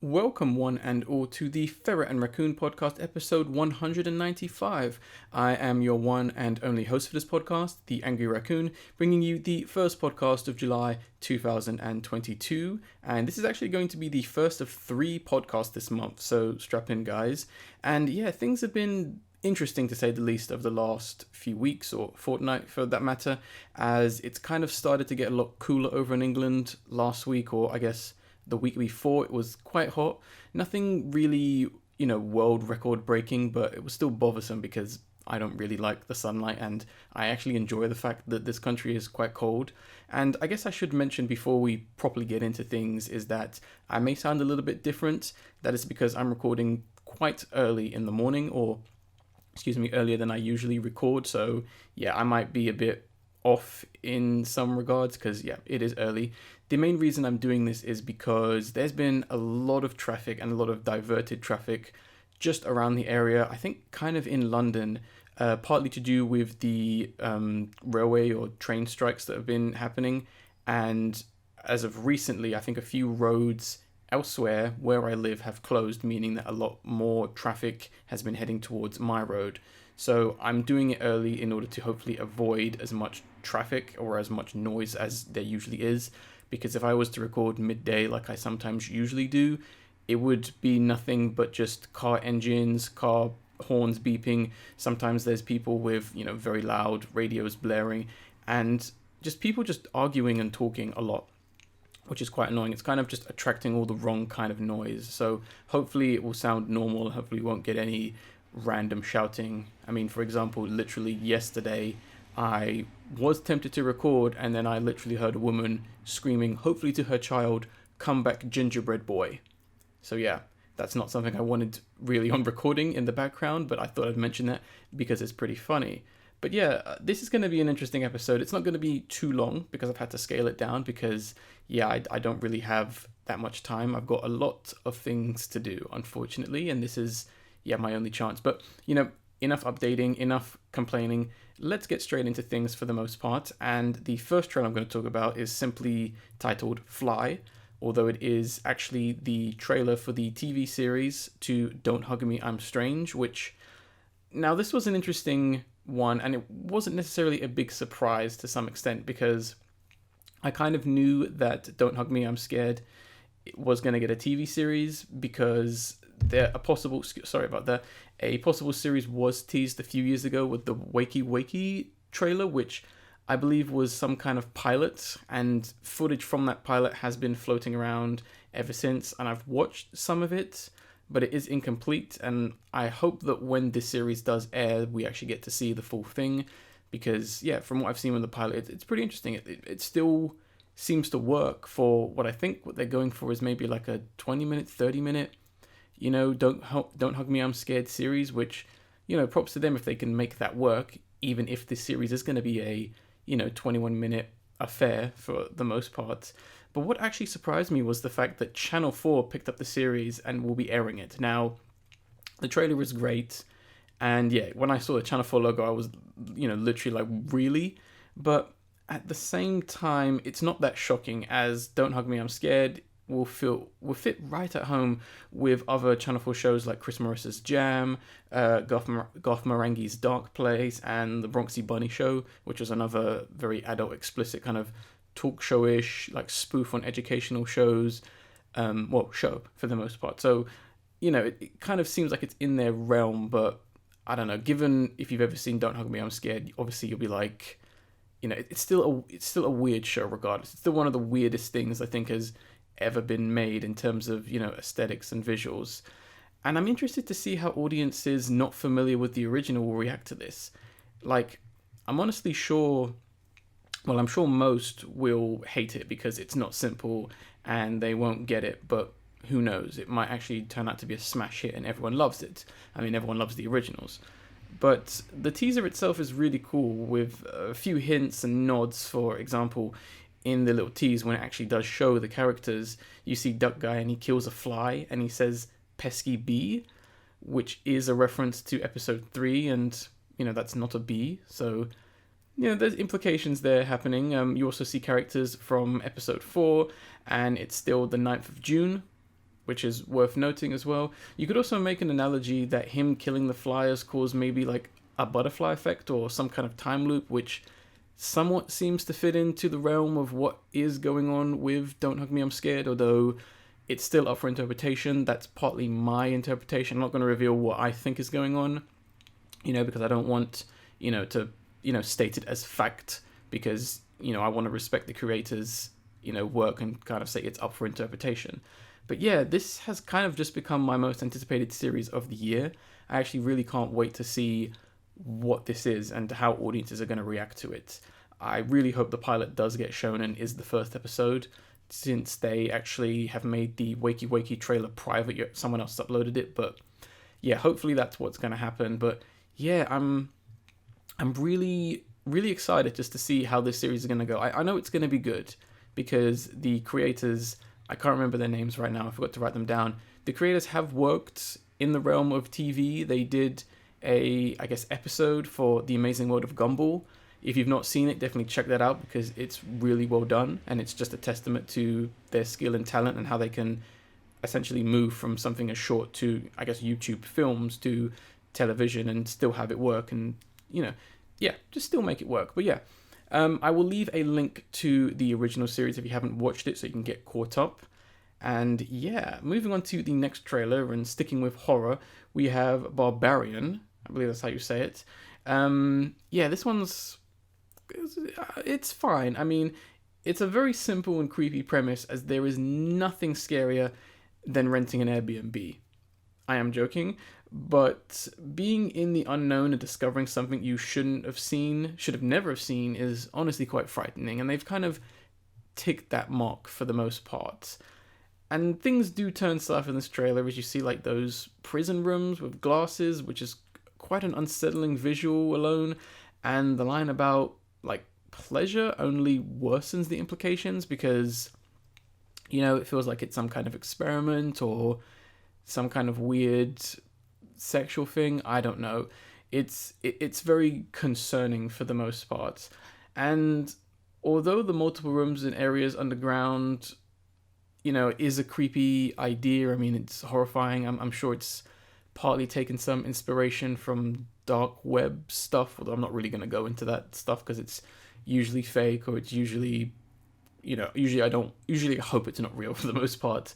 Welcome, one and all, to the Ferret and Raccoon podcast, episode 195. I am your one and only host for this podcast, the Angry Raccoon, bringing you the first podcast of July 2022. And this is actually going to be the first of 3 podcasts this month, so strap in, guys. And yeah, things have been interesting to say the least of the last few weeks, or fortnight for that matter, as it's kind of started to get a lot cooler over in England last week, or I guess the week before. It was quite hot. Nothing really, world record breaking, but it was still bothersome because I don't really like the sunlight and I actually enjoy the fact that this country is quite cold. And I guess I should mention before we properly get into things is that I may sound a little bit different. That is because I'm recording quite early in the morning, or earlier than I usually record. So yeah, I might be a bit off in some regards because it is early. The main reason I'm doing this is because there's been a lot of traffic and a lot of diverted traffic just around the area. I think kind of in London, partly to do with the railway or train strikes that have been happening. And as of recently, I think a few roads elsewhere where I live have closed, meaning that a lot more traffic has been heading towards my road. So I'm doing it early in order to hopefully avoid as much traffic or as much noise as there usually is. Because if I was to record midday like I sometimes usually do, it would be nothing but just car engines, car horns beeping. Sometimes there's people with, very loud radios blaring, and just people just arguing and talking a lot, which is quite annoying. It's kind of just attracting all the wrong kind of noise. So hopefully it will sound normal. Hopefully we won't get any random shouting. I mean, for example, literally yesterday, I was tempted to record, and then I literally heard a woman screaming, hopefully to her child, "Come back, gingerbread boy." So yeah, that's not something I wanted really on recording in the background, but I thought I'd mention that because it's pretty funny. But yeah, this is going to be an interesting episode. It's not going to be too long because I've had to scale it down because, I don't really have that much time. I've got a lot of things to do, unfortunately, and this is, my only chance. But, enough updating, enough complaining. Let's get straight into things for the most part. And the first trailer I'm going to talk about is simply titled Fly, although it is actually the trailer for the TV series to Don't Hug Me, I'm Strange, which, now this was an interesting one, and it wasn't necessarily a big surprise to some extent, because I kind of knew that Don't Hug Me, I'm Scared was going to get a TV series, because a possible series was teased a few years ago with the Wakey Wakey trailer, which I believe was some kind of pilot, and footage from that pilot has been floating around ever since, and I've watched some of it, but it is incomplete, and I hope that when this series does air, we actually get to see the full thing, because, from what I've seen with the pilot, it's pretty interesting. It still seems to work for what I think what they're going for is maybe like a 20-minute, 30-minute, Don't Hug Me, I'm Scared series, which, props to them if they can make that work, even if this series is going to be a, 21-minute affair for the most part. But what actually surprised me was the fact that Channel 4 picked up the series and will be airing it. Now, the trailer is great, and when I saw the Channel 4 logo, I was, literally like, really? But at the same time, it's not that shocking, as Don't Hug Me, I'm Scared will fit right at home with other Channel 4 shows like Chris Morris's Jam, Garth Marenghi's Dark Place, and The Bronxy Bunny Show, which was another very adult, explicit kind of talk show-ish, like spoof on educational shows, show for the most part. So, it kind of seems like it's in their realm, but I don't know, given if you've ever seen Don't Hug Me, I'm Scared, obviously you'll be like, it's still a weird show regardless. It's still one of the weirdest things I think has ever been made in terms of, aesthetics and visuals. And I'm interested to see how audiences not familiar with the original will react to this. Like, I'm honestly sure, I'm sure most will hate it because it's not simple and they won't get it, but who knows? It might actually turn out to be a smash hit and everyone loves it. I mean, everyone loves the originals. But the teaser itself is really cool, with a few hints and nods. For example, in the little tease, when it actually does show the characters, you see Duck Guy and he kills a fly and he says Pesky bee, which is a reference to episode 3, and that's not a bee, so there's implications there happening. You also see characters from episode 4, and it's still the 9th of June, which is worth noting as well. You could also make an analogy that him killing the flyers caused maybe like a butterfly effect or some kind of time loop, which somewhat seems to fit into the realm of what is going on with Don't Hug Me, I'm Scared, although it's still up for interpretation. That's partly my interpretation. I'm not going to reveal what I think is going on, because I don't want, to, state it as fact, because, I want to respect the creators, work and kind of say it's up for interpretation. But yeah, this has kind of just become my most anticipated series of the year. I actually really can't wait to see what this is and how audiences are going to react to it. I really hope the pilot does get shown and is the first episode, since they actually have made the Wakey Wakey trailer private, yet someone else has uploaded it. But yeah, hopefully that's what's going to happen. But yeah, I'm really, really excited just to see how this series is going to go. I know it's going to be good, because the creators, I can't remember their names right now, I forgot to write them down. The creators have worked in the realm of TV. They did a, episode for The Amazing World of Gumball. If you've not seen it, definitely check that out, because it's really well done, and it's just a testament to their skill and talent and how they can essentially move from something as short to, YouTube films to television and still have it work and, just still make it work. But yeah, I will leave a link to the original series if you haven't watched it, so you can get caught up. And yeah, moving on to the next trailer and sticking with horror, we have Barbarian. I believe that's how you say it. This one's... it's fine. I mean, it's a very simple and creepy premise, as there is nothing scarier than renting an Airbnb. I am joking, but being in the unknown and discovering something you should have never have seen, is honestly quite frightening, and they've kind of ticked that mark for the most part. And things do turn south in this trailer, as you see like those prison rooms with glasses, which is quite an unsettling visual alone, and the line about like pleasure only worsens the implications, because it feels like it's some kind of experiment or some kind of weird sexual thing. I don't know. It's very concerning for the most part. And although the multiple rooms and areas underground, is a creepy idea, I mean, it's horrifying. I'm sure it's partly taken some inspiration from dark web stuff, although I'm not really going to go into that stuff, because it's usually fake, or it's usually I hope it's not real for the most part.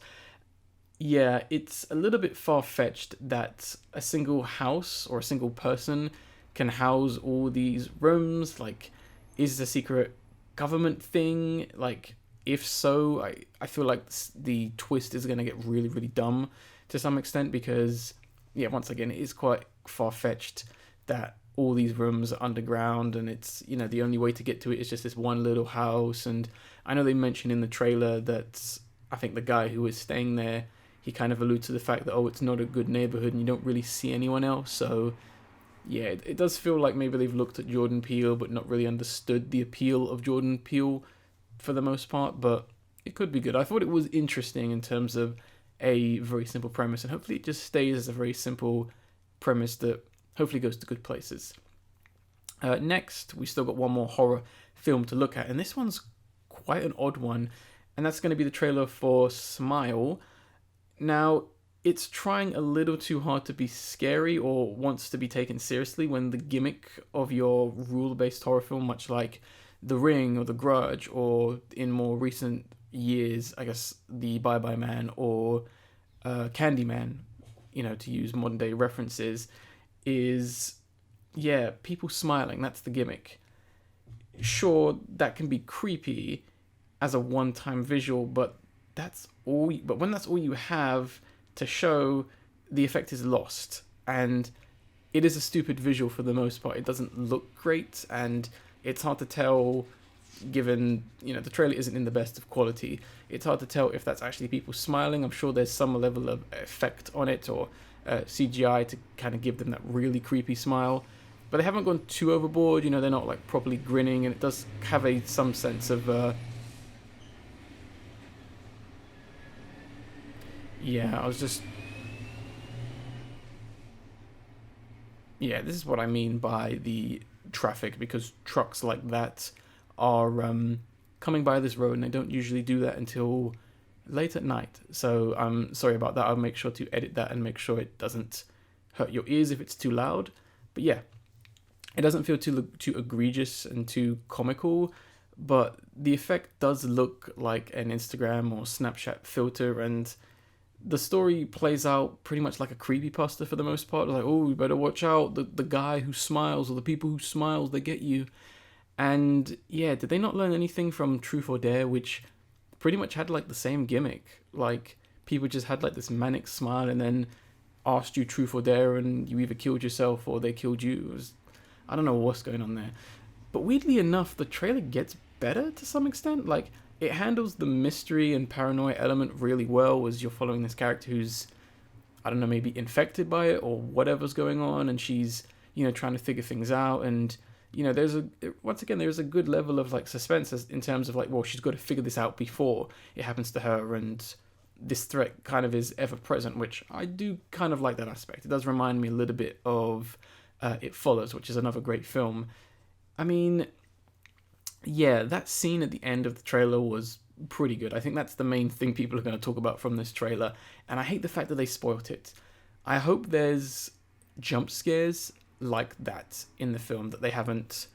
Yeah, it's a little bit far-fetched that a single house or a single person can house all these rooms. Like, is it a secret government thing? Like, if so, I feel like the twist is going to get really, really dumb to some extent, because, yeah, once again, it is quite far-fetched that all these rooms are underground, and it's, the only way to get to it is just this one little house. And I know they mentioned in the trailer that I think the guy who was staying there, he kind of alludes to the fact that, it's not a good neighborhood and you don't really see anyone else. So yeah, it does feel like maybe they've looked at Jordan Peele but not really understood the appeal of Jordan Peele for the most part, but it could be good. I thought it was interesting in terms of a very simple premise, and hopefully it just stays as a very simple premise that hopefully goes to good places. Next, we still got one more horror film to look at, and this one's quite an odd one, and that's going to be the trailer for Smile. Now, it's trying a little too hard to be scary or wants to be taken seriously, when the gimmick of your rule-based horror film, much like The Ring or The Grudge, or in more recent years, I guess, The Bye Bye Man or Candyman, to use modern-day references, is, people smiling. That's the gimmick. Sure, that can be creepy as a one-time visual, but when that's all you have to show, the effect is lost, and it is a stupid visual for the most part. It doesn't look great, and it's hard to tell, given the trailer isn't in the best of quality. It's hard to tell if that's actually people smiling. I'm sure there's some level of effect on it, or CGI to kind of give them that really creepy smile, but they haven't gone too overboard. They're not like properly grinning, and it does have some sense of this is what I mean by the traffic, because trucks like that are coming by this road, and they don't usually do that until late at night. So I'm sorry about that. I'll make sure to edit that and make sure it doesn't hurt your ears if it's too loud. But yeah, it doesn't feel too egregious and too comical, but the effect does look like an Instagram or Snapchat filter, and the story plays out pretty much like a creepypasta for the most part. Like, oh, you better watch out, the guy who smiles, or the people who smiles, they get you. And yeah, did they not learn anything from Truth or Dare, which pretty much had like the same gimmick? Like, people just had like this manic smile and then asked you truth or dare, and you either killed yourself or they killed you. I don't know what's going on there. But weirdly enough, the trailer gets better to some extent. Like, it handles the mystery and paranoia element really well, as you're following this character who's, I don't know, maybe infected by it or whatever's going on, and she's, trying to figure things out. And, there's a good level of like suspense in terms of like, well, she's got to figure this out before it happens to her, and this threat kind of is ever present, which I do kind of like that aspect. It does remind me a little bit of It Follows, which is another great film. I mean, yeah, that scene at the end of the trailer was pretty good. I think that's the main thing people are going to talk about from this trailer, and I hate the fact that they spoilt it. I hope there's jump scares like that in the film that they haven't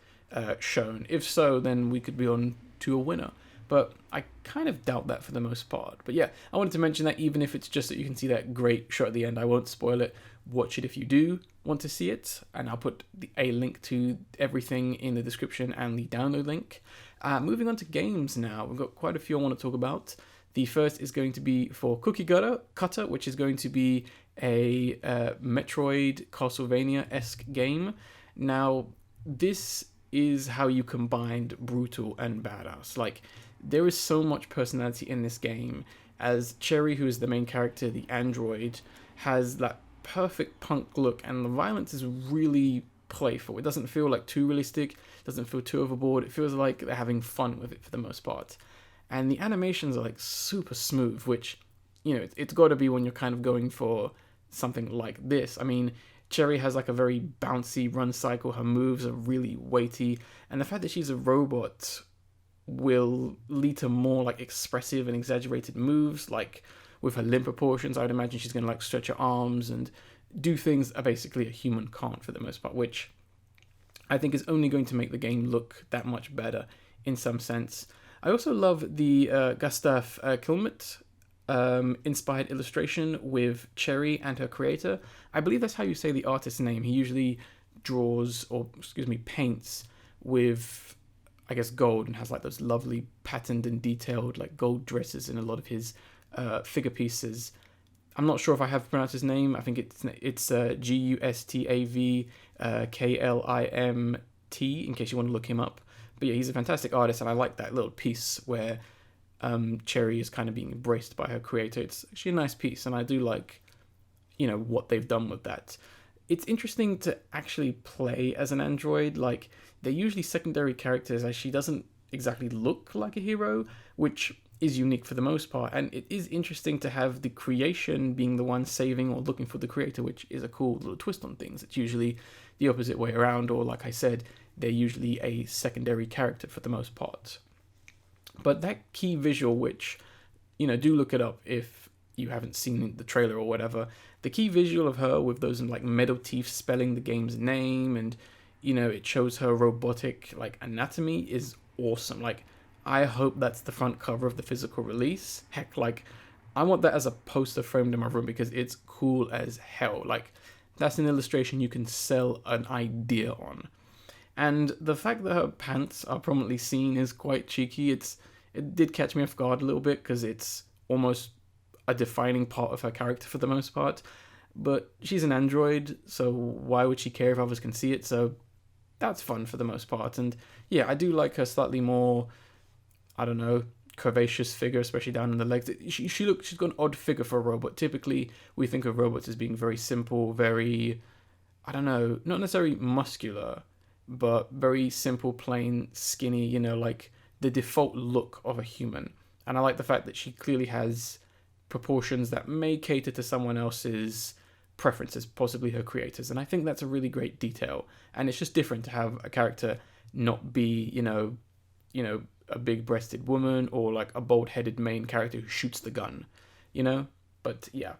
shown. If so, then we could be on to a winner. But I kind of doubt that for the most part. But yeah, I wanted to mention that even if it's just that you can see that great shot at the end, I won't spoil it. Watch it if you do want to see it. And I'll put a link to everything in the description and the download link. Moving on to games now. We've got quite a few I want to talk about. The first is going to be for Cookie Cutter, which is going to be a Metroid Castlevania-esque game. Now, this is how you combined brutal and badass. Like, there is so much personality in this game, as Cherry, who is the main character, the android, has that perfect punk look, and the violence is really playful. It doesn't feel like too realistic, doesn't feel too overboard. It feels like they're having fun with it for the most part. And the animations are like super smooth, which, it's got to be when you're kind of going for something like this. I mean, Cherry has like a very bouncy run cycle. Her moves are really weighty, and the fact that she's a robot will lead to more like expressive and exaggerated moves. Like with her limb proportions, I'd imagine she's going to like stretch her arms and do things that basically a human can't for the most part, which I think is only going to make the game look that much better in some sense. I also love the Gustav Kilmet inspired illustration with Cherry and her creator. I believe that's how you say the artist's name. He usually paints with, I guess, gold, and has like those lovely patterned and detailed like gold dresses in a lot of his figure pieces. I'm not sure if I have pronounced his name. I think it's Gustav Klimt, in case you want to look him up. But yeah, he's a fantastic artist, and I like that little piece where Cherry is kind of being embraced by her creator. It's actually a nice piece, and I do like, what they've done with that. It's interesting to actually play as an android. Like, they're usually secondary characters, as she doesn't exactly look like a hero, which is unique for the most part. And it is interesting to have the creation being the one saving or looking for the creator, which is a cool little twist on things. It's usually the opposite way around, or like I said, they're usually a secondary character for the most part. But that key visual, which, do look it up if you haven't seen the trailer or whatever, the key visual of her with those like metal teeth spelling the game's name, and, it shows her robotic like anatomy, is awesome. Like, I hope that's the front cover of the physical release. Heck, like, I want that as a poster framed in my room because it's cool as hell. Like, that's an illustration you can sell an idea on. And the fact that her pants are prominently seen is quite cheeky. It did catch me off guard a little bit because it's almost a defining part of her character for the most part. But she's an android, so why would she care if others can see it? So that's fun for the most part. And yeah, I do like her slightly more, I don't know, curvaceous figure, especially down in the legs. She's got an odd figure for a robot. Typically, we think of robots as being very simple, very, I don't know, not necessarily muscular, but very simple, plain, skinny, like the default look of a human. And I like the fact that she clearly has proportions that may cater to someone else's preferences, possibly her creators. And I think that's a really great detail. And it's just different to have a character not be, a big-breasted woman or like a bald-headed main character who shoots the gun, But yeah.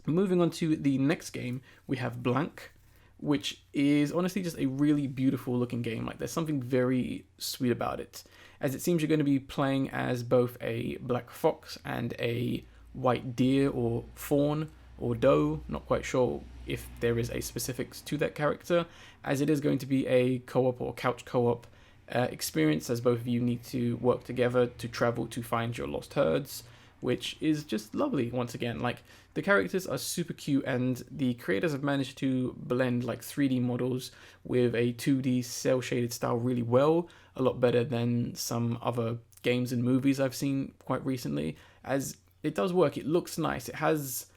Moving on to the next game, we have Blanc, which is honestly just a really beautiful looking game. Like, there's something very sweet about it, as it seems you're going to be playing as both a black fox and a white deer or fawn or doe. Not quite sure if there is a specifics to that character, as it is going to be a co-op or couch co-op experience, as both of you need to work together to travel to find your lost herds, which is just lovely. Once again, like, the characters are super cute, and the creators have managed to blend like 3D models with a 2D cel shaded style really well, a lot better than some other games and movies I've seen quite recently, as it does work. It looks nice. It has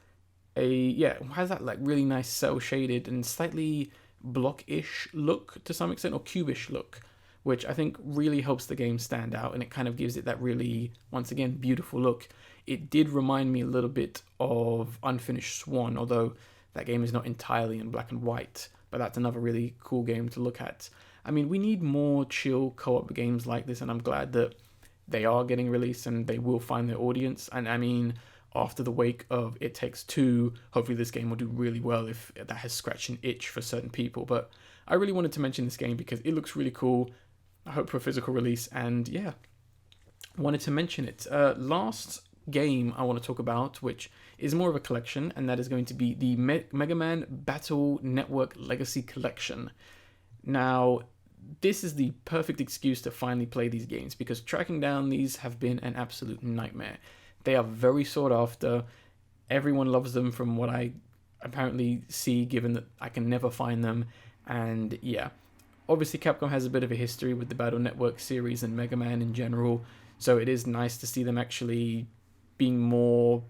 that like really nice cel shaded and slightly block-ish look to some extent, or cubish look, which I think really helps the game stand out, and it kind of gives it that really, once again, beautiful look. It did remind me a little bit of Unfinished Swan, although that game is not entirely in black and white, but that's another really cool game to look at. I mean, we need more chill co-op games like this, and I'm glad that they are getting released and they will find their audience. And I mean, after the wake of It Takes Two, hopefully this game will do really well if that has scratched an itch for certain people. But I really wanted to mention this game because it looks really cool. I hope for a physical release, and yeah, wanted to mention it. Last game I want to talk about, which is more of a collection, and that is going to be the Mega Man Battle Network Legacy Collection. Now, this is the perfect excuse to finally play these games, because tracking down these have been an absolute nightmare. They are very sought after. Everyone loves them from what I apparently see, given that I can never find them. And yeah, obviously Capcom has a bit of a history with the Battle Network series and Mega Man in general, so it is nice to see them actually being more,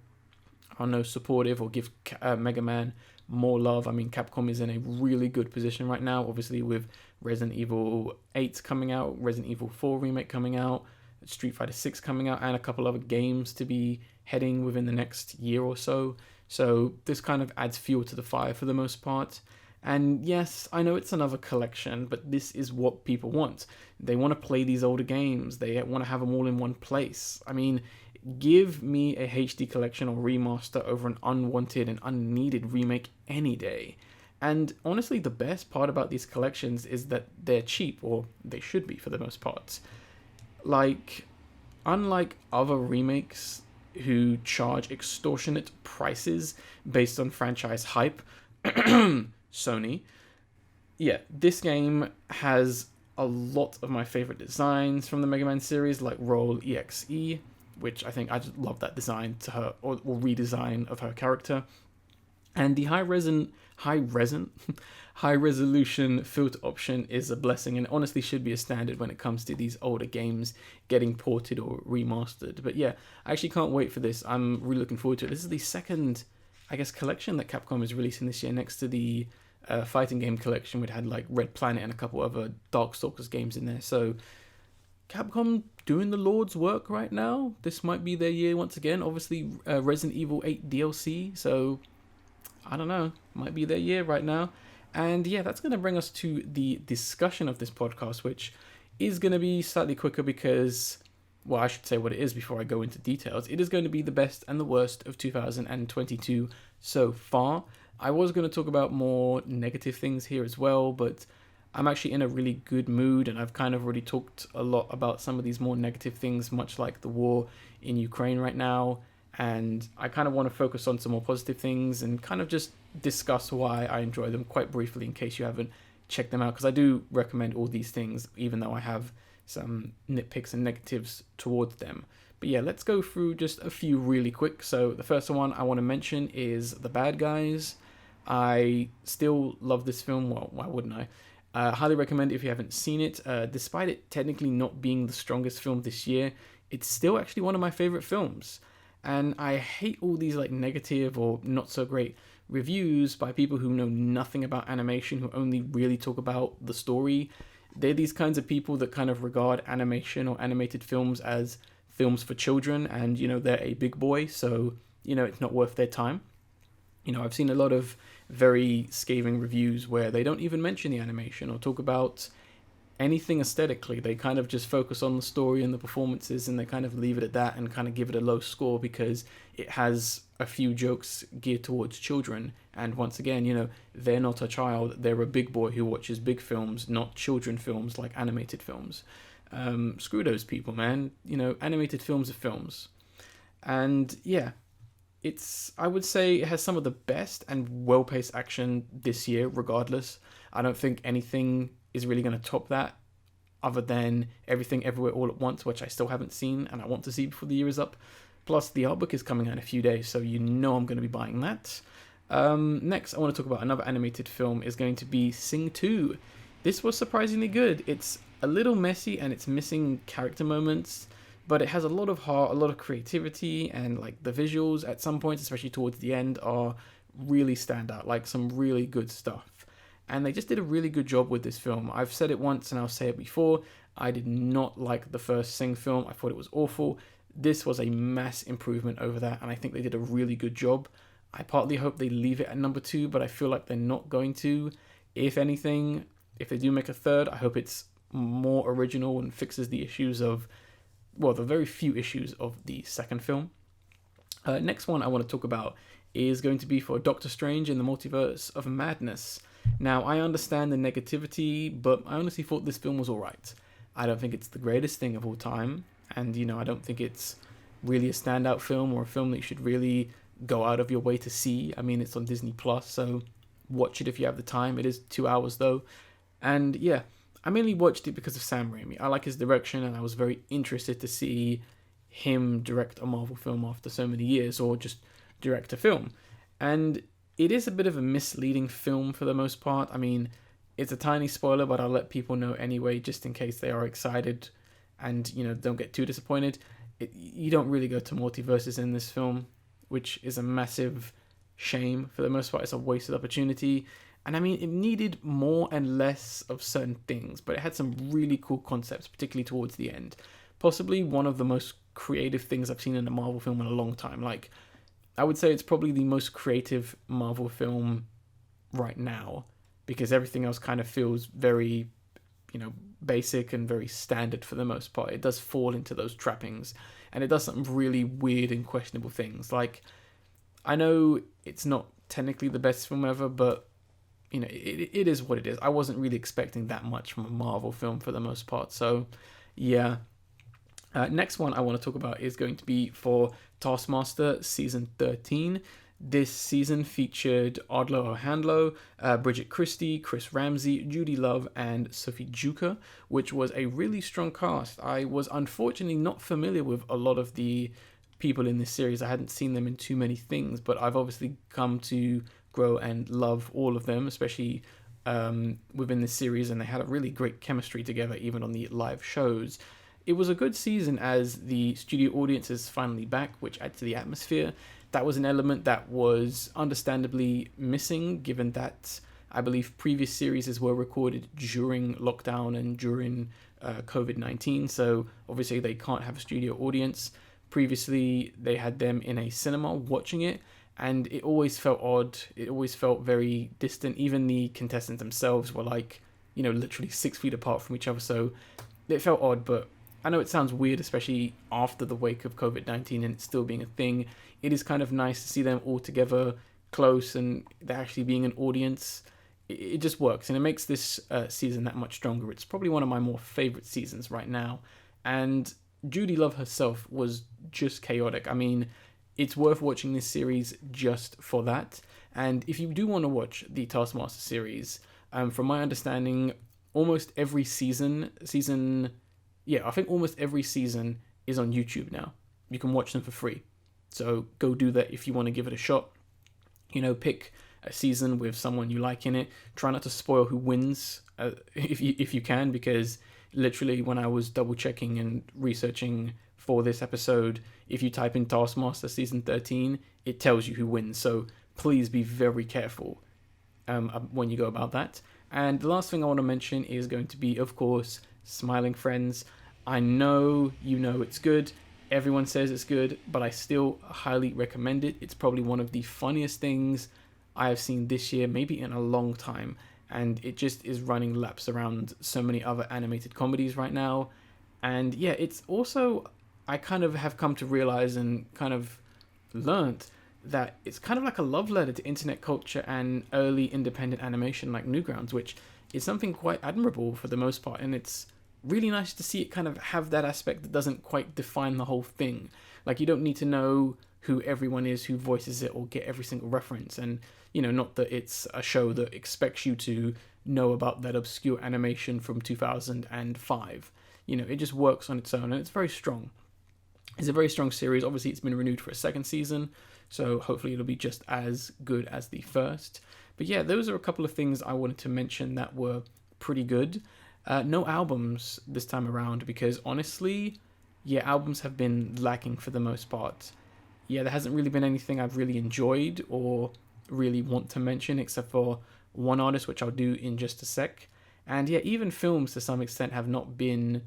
supportive, or give Mega Man more love. I mean, Capcom is in a really good position right now, obviously with Resident Evil 8 coming out, Resident Evil 4 remake coming out, Street Fighter 6 coming out, and a couple other games to be heading within the next year or so. So this kind of adds fuel to the fire for the most part. And yes, I know it's another collection, but this is what people want. They want to play these older games. They want to have them all in one place. I mean, give me a HD collection or remaster over an unwanted and unneeded remake any day. And honestly, the best part about these collections is that they're cheap, or they should be for the most part. Like, unlike other remakes who charge extortionate prices based on franchise hype, Sony, yeah, this game has a lot of my favorite designs from the Mega Man series, like Roll EXE, which I think I just love that design to her, or redesign of her character. And the high resolution filter option is a blessing, and honestly should be a standard when it comes to these older games getting ported or remastered. But yeah, I actually can't wait for this. I'm really looking forward to it. This is the second, collection that Capcom is releasing this year, next to the fighting game collection, which had like Red Planet and a couple other Darkstalkers games in there. So Capcom doing the Lord's work right now. This might be their year once again. Obviously, Resident Evil 8 DLC, so I don't know, might be their year right now. And yeah, that's going to bring us to the discussion of this podcast, which is going to be slightly quicker because, well, I should say what it is before I go into details. It is going to be the best and the worst of 2022 so far. I was going to talk about more negative things here as well, but I'm actually in a really good mood, and I've kind of already talked a lot about some of these more negative things, much like the war in Ukraine right now. And I kind of want to focus on some more positive things and kind of just discuss why I enjoy them quite briefly, in case you haven't checked them out, because I do recommend all these things, even though I have some nitpicks and negatives towards them. But yeah, let's go through just a few really quick. So the first one I want to mention is The Bad Guys. I still love this film. Well, why wouldn't I? Highly recommend it if you haven't seen it. Despite it technically not being the strongest film this year, it's still actually one of my favorite films. And I hate all these like negative or not so great reviews by people who know nothing about animation, who only really talk about the story. They're these kinds of people that kind of regard animation or animated films as films for children, and they're a big boy, so it's not worth their time. I've seen a lot of very scathing reviews where they don't even mention the animation or talk about anything aesthetically. They kind of just focus on the story and the performances, and they kind of leave it at that and kind of give it a low score because it has a few jokes geared towards children. And once again, they're not a child, they're a big boy who watches big films, not children films like animated films. Screw those people, man. Animated films are films. And yeah, I would say it has some of the best and well-paced action this year, regardless. I don't think anything is really going to top that, other than Everything Everywhere All at Once, which I still haven't seen and I want to see before the year is up. Plus, the art book is coming out in a few days, so I'm going to be buying that. Next, I want to talk about another animated film. Is going to be Sing 2. This was surprisingly good. It's a little messy and it's missing character moments, but it has a lot of heart, a lot of creativity, and like the visuals at some points, especially towards the end, are really stand out, like some really good stuff. And they just did a really good job with this film. I've said it once and I'll say it before. I did not like the first Sing film. I thought it was awful. This was a mass improvement over that, and I think they did a really good job. I partly hope they leave it at number 2, but I feel like they're not going to. If anything, if they do make a third, I hope it's more original and fixes the issues of, the very few issues of the second film. Next one I want to talk about is going to be for Doctor Strange in the Multiverse of Madness. Now, I understand the negativity, but I honestly thought this film was alright. I don't think it's the greatest thing of all time, and, I don't think it's really a standout film or a film that you should really go out of your way to see. I mean, it's on Disney+, so watch it if you have the time. It is 2 hours, though. And, yeah, I mainly watched it because of Sam Raimi. I like his direction, and I was very interested to see him direct a Marvel film after so many years, or just direct a film. And it is a bit of a misleading film for the most part. I mean, it's a tiny spoiler, but I'll let people know anyway, just in case they are excited and, don't get too disappointed. You don't really go to multiverses in this film, which is a massive shame for the most part. It's a wasted opportunity. And I mean, it needed more and less of certain things, but it had some really cool concepts, particularly towards the end. Possibly one of the most creative things I've seen in a Marvel film in a long time. Like, I would say it's probably the most creative Marvel film right now, because everything else kind of feels very, basic and very standard for the most part. It does fall into those trappings, and it does some really weird and questionable things. Like, I know it's not technically the best film ever, but, it is what it is. I wasn't really expecting that much from a Marvel film for the most part. So, yeah. Next one I want to talk about is going to be for Taskmaster Season 13. This season featured Adlo Ohandlo, Bridget Christie, Chris Ramsey, Judy Love, and Sophie Juker, which was a really strong cast. I was unfortunately not familiar with a lot of the people in this series. I hadn't seen them in too many things, but I've obviously come to grow and love all of them, especially within this series, and they had a really great chemistry together, even on the live shows. It was a good season as the studio audience is finally back, which adds to the atmosphere. That was an element that was understandably missing, given that I believe previous series were recorded during lockdown and during COVID-19, so obviously they can't have a studio audience. Previously, they had them in a cinema watching it, and it always felt odd. It always felt very distant. Even the contestants themselves were like, literally 6 feet apart from each other, so it felt odd. But I know it sounds weird, especially after the wake of COVID-19 and it still being a thing. It is kind of nice to see them all together, close, and they're actually being an audience. It just works, and it makes this season that much stronger. It's probably one of my more favorite seasons right now. And Judy Love herself was just chaotic. I mean, it's worth watching this series just for that. And if you do want to watch the Taskmaster series, from my understanding, almost every season, I think almost every season is on YouTube now. You can watch them for free. So go do that if you want to give it a shot. Pick a season with someone you like in it. Try not to spoil who wins if you can, because literally when I was double checking and researching for this episode, if you type in Taskmaster Season 13, it tells you who wins. So please be very careful when you go about that. And the last thing I want to mention is going to be, of course, Smiling Friends. I know it's good. Everyone says it's good, but I still highly recommend it. It's probably one of the funniest things I have seen this year, maybe in a long time. and it just is running laps around so many other animated comedies right now. And yeah, it's also, I kind of have come to realize and kind of learnt that it's kind of like a love letter to internet culture and early independent animation like Newgrounds, which is something quite admirable for the most part. And it's really nice to see it kind of have that aspect that doesn't quite define the whole thing. Like, you don't need to know who everyone is who voices it or get every single reference. And, you know, not that it's a show that expects you to know about that obscure animation from 2005. You know, it just works on its own, and it's very strong. It's a very strong series. Obviously, it's been renewed for a second season, so hopefully it'll be just as good as the first. But yeah, those are a couple of things I wanted to mention that were pretty good. No albums this time around, because honestly, yeah, albums have been lacking for the most part. Yeah, there hasn't really been anything I've really enjoyed or really want to mention, except for one artist, which I'll do in just a sec. And yeah, even films to some extent have not been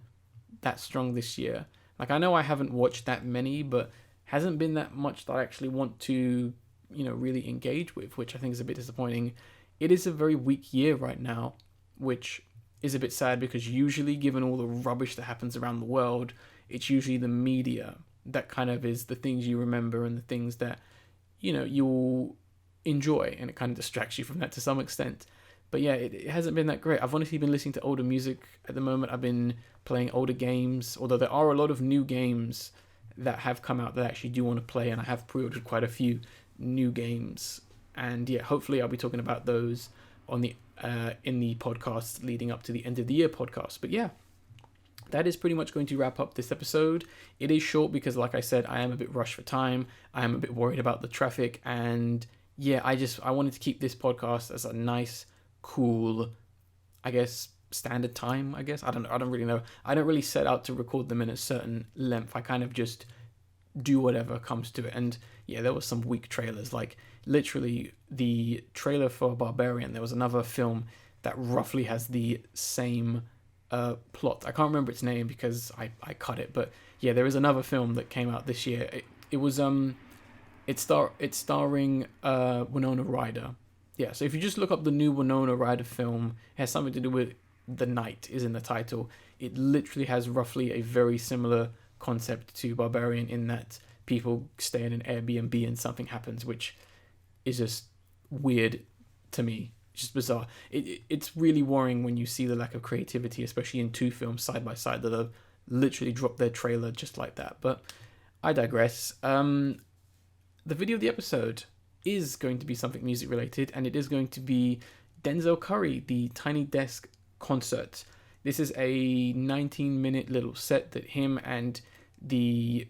that strong this year. Like, I know I haven't watched that many, but hasn't been that much that I actually want to, you know, really engage with, which I think is a bit disappointing. It is a very weak year right now, which is a bit sad, because usually, given all the rubbish that happens around the world, it's usually the media that kind of is the things you remember and the things that, you know, you'll enjoy, and it kind of distracts you from that to some extent. But yeah, it hasn't been that great. I've honestly been listening to older music at the moment. I've been playing older games, although there are a lot of new games that have come out that I actually do want to play, and I have pre-ordered quite a few new games. And yeah, hopefully I'll be talking about those on the in the podcast leading up to the end of the year podcast. But yeah, that is pretty much going to wrap up this episode. It is short because, like I said, I am a bit rushed for time. I am a bit worried about the traffic, and yeah, I wanted to keep this podcast as a nice, cool, I guess, standard time, I guess. I don't really know. I don't really set out to record them in a certain length. I kind of just do whatever comes to it. And yeah, there was some weak trailers. Like, literally, the trailer for Barbarian, there was another film that roughly has the same plot. I can't remember its name because I cut it. But yeah, there is another film that came out this year. It was it's starring Winona Ryder. Yeah, so if you just look up the new Winona Ryder film, it has something to do with The Night is in the title. It literally has roughly a very similar concept to Barbarian, in that people stay in an Airbnb and something happens, which is just weird to me. It's just bizarre. It's really worrying when you see the lack of creativity, especially in two films side by side that have literally dropped their trailer just like that. But I digress. The video of the episode is going to be something music related, and it is going to be Denzel Curry, the Tiny Desk concert. This is a 19-minute little set that him and the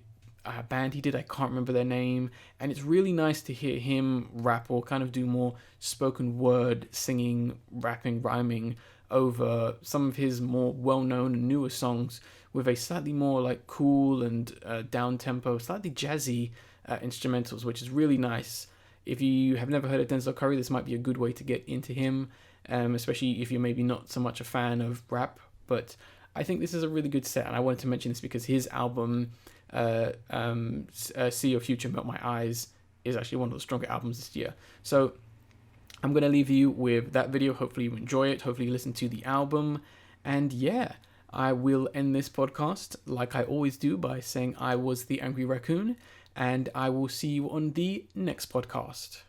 band he did, I can't remember their name, and it's really nice to hear him rap or kind of do more spoken word singing, rapping, rhyming over some of his more well-known and newer songs with a slightly more like cool and down-tempo, slightly jazzy instrumentals, which is really nice. If you have never heard of Denzel Curry, this might be a good way to get into him, especially if you're maybe not so much a fan of rap. But I think this is a really good set, and I wanted to mention this because his album, See Your Future Melt My Eyes, is actually one of the stronger albums this year. So I'm going to leave you with that video. Hopefully you enjoy it. Hopefully you listen to the album. And yeah, I will end this podcast like I always do by saying I was the Angry Raccoon, and I will see you on the next podcast.